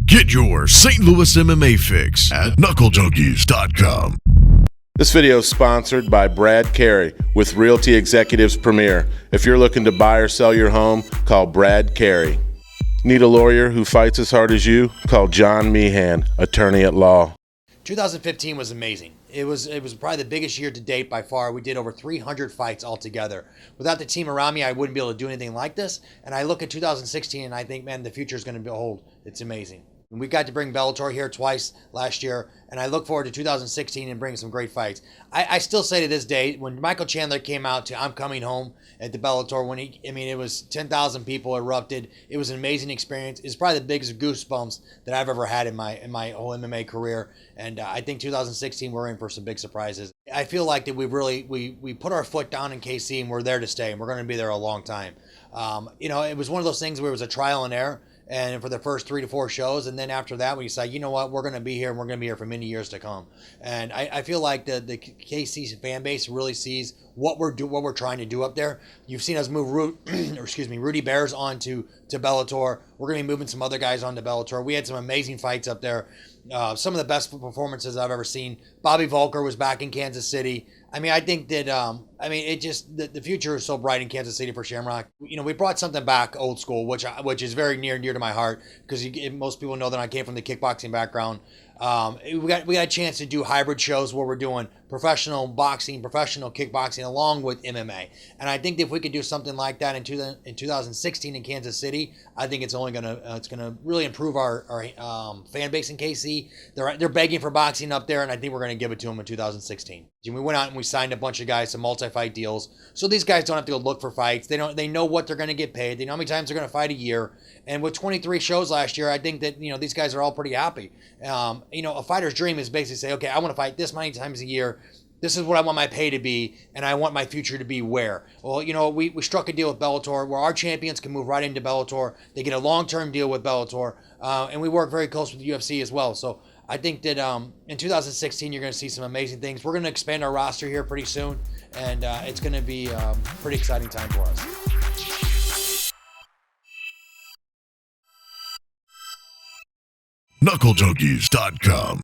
Get your St. Louis MMA fix at knucklejunkies.com. This video is sponsored by Brad Carey with Realty Executives Premier. If you're looking to buy or sell your home, call Brad Carey. Need a lawyer who fights as hard as you? Call John Meehan, attorney at law. 2015 was amazing. It was probably the biggest year to date by far. We did over 300 fights altogether. Without the team around me, I wouldn't be able to do anything like this. And I look at 2016 and I think, man, the future is going to behold. It's amazing. And we got to bring Bellator here twice last year, and I look forward to 2016 and bringing some great fights. I still say to this day, when Michael Chandler came out to "I'm Coming Home" at the Bellator, it was 10,000 people erupted. It was an amazing experience. It's probably the biggest goosebumps that I've ever had in my whole MMA career. And I think 2016 we're in for some big surprises. I feel like that we put our foot down in KC and we're there to stay, and we're going to be there a long time. It was one of those things where it was a trial and error. And for the first 3 to 4 shows, and then after that, we decide, you know what, we're going to be here, and we're going to be here for many years to come. And I feel like the KC fan base really sees what we're trying to do up there. You've seen us move Rudy Bears on to Bellator. We're going to be moving some other guys on to Bellator. We had some amazing fights up there. Some of the best performances I've ever seen. Bobby Volker was back in Kansas City. I think that, the future is so bright in Kansas City for Shamrock. We brought something back old school, which is very near and dear to my heart, because most people know that I came from the kickboxing background. We got a chance to do hybrid shows where we're doing professional boxing, professional kickboxing, along with MMA. And I think that if we could do something like that in 2016 in Kansas City, I think it's gonna really improve our fan base in KC. They're begging for boxing up there, and I think we're gonna give it to them in 2016. We went out and we signed a bunch of guys to multi-fight deals, so these guys don't have to go look for fights. They know what they're gonna get paid. They know how many times they're gonna fight a year. And with 23 shows last year, I think that these guys are all pretty happy. A fighter's dream is basically say, okay, I want to fight this many times a year. This is what I want my pay to be, and I want my future to be where. Well, we struck a deal with Bellator where our champions can move right into Bellator. They get a long-term deal with Bellator, and we work very close with the UFC as well. So I think that in 2016, you're going to see some amazing things. We're going to expand our roster here pretty soon, and it's going to be a pretty exciting time for us. knucklejunkies.com